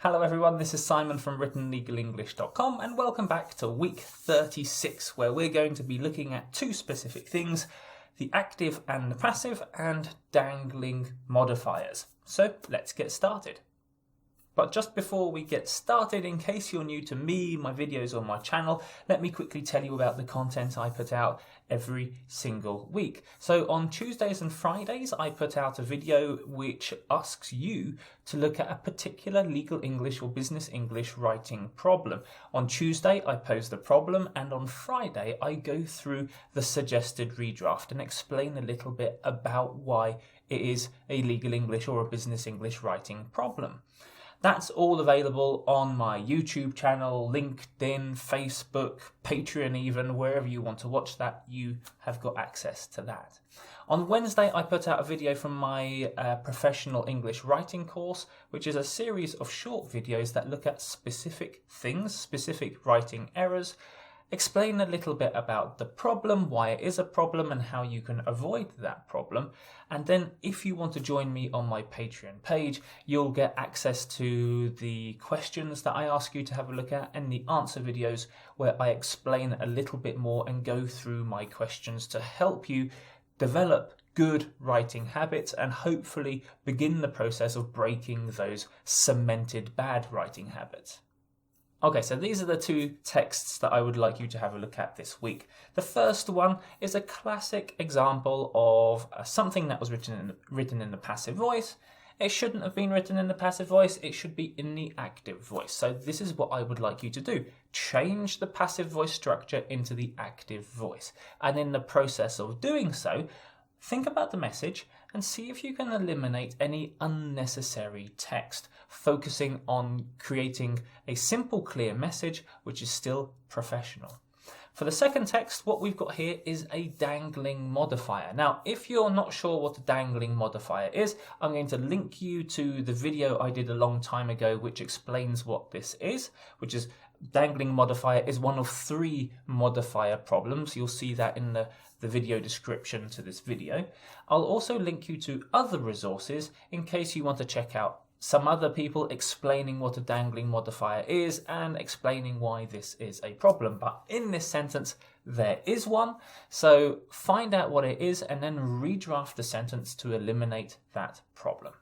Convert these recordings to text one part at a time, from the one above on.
Hello everyone, this is Simon from writtenlegalenglish.com and welcome back to week 36 where we're going to be looking at two specific things, the active and the passive and dangling modifiers. So let's get started. But just before we get started, in case you're new to me, my videos or my channel, let me quickly tell you about the content I put out every single week. So on Tuesdays and Fridays, I put out a video which asks you to look at a particular legal English or business English writing problem. On Tuesday, I pose the problem, and on Friday, I go through the suggested redraft and explain a little bit about why it is a legal English or a business English writing problem. That's all available on my YouTube channel, LinkedIn, Facebook, Patreon even, wherever you want to watch that, you have got access to that. On Wednesday, I put out a video from my professional English writing course, which is a series of short videos that look at specific things, specific writing errors, explain a little bit about the problem, why it is a problem and how you can avoid that problem. And then if you want to join me on my Patreon page, you'll get access to the questions that I ask you to have a look at and the answer videos where I explain a little bit more and go through my questions to help you develop good writing habits and hopefully begin the process of breaking those cemented bad writing habits. Okay, so these are the two texts that I would like you to have a look at this week. The first one is a classic example of something that was written in the passive voice. It shouldn't have been written in the passive voice, it should be in the active voice. So this is what I would like you to do. Change the passive voice structure into the active voice. And in the process of doing so, think about the message and see if you can eliminate any unnecessary text, focusing on creating a simple, clear message which is still professional. For the second text, what we've got here is a dangling modifier. Now, if you're not sure what a dangling modifier is, I'm going to link you to the video I did a long time ago which explains what this is, which is dangling modifier is one of three modifier problems. You'll see that in the video description to this video. I'll also link you to other resources in case you want to check out some other people explaining what a dangling modifier is and explaining why this is a problem. But in this sentence, there is one. So find out what it is and then redraft the sentence to eliminate that problem.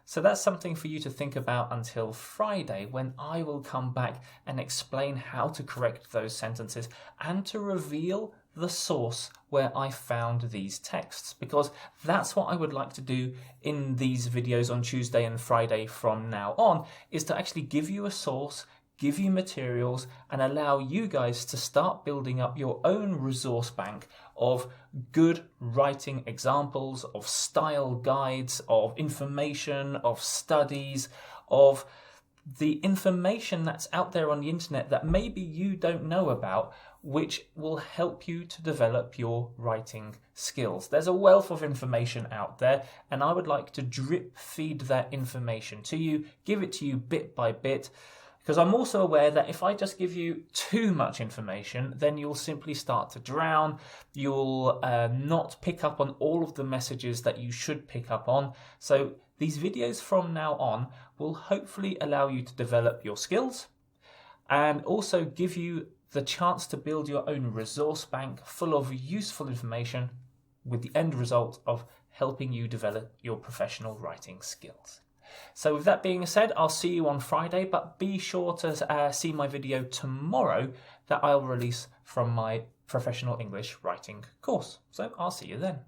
So that's something for you to think about until Friday, when I will come back and explain how to correct those sentences and to reveal the source where I found these texts, because that's what I would like to do in these videos on Tuesday and Friday from now on, is to actually give you a source, give you materials and allow you guys to start building up your own resource bank of good writing examples, of style guides, of information, of studies, of the information that's out there on the internet that maybe you don't know about, which will help you to develop your writing skills. There's a wealth of information out there, and I would like to drip feed that information to you, give it to you bit by bit, because I'm also aware that if I just give you too much information, then you'll simply start to drown. You'll not pick up on all of the messages that you should pick up on. So these videos from now on will hopefully allow you to develop your skills and also give you the chance to build your own resource bank full of useful information with the end result of helping you develop your professional writing skills. So with that being said, I'll see you on Friday, but be sure to see my video tomorrow that I'll release from my professional English writing course. So I'll see you then.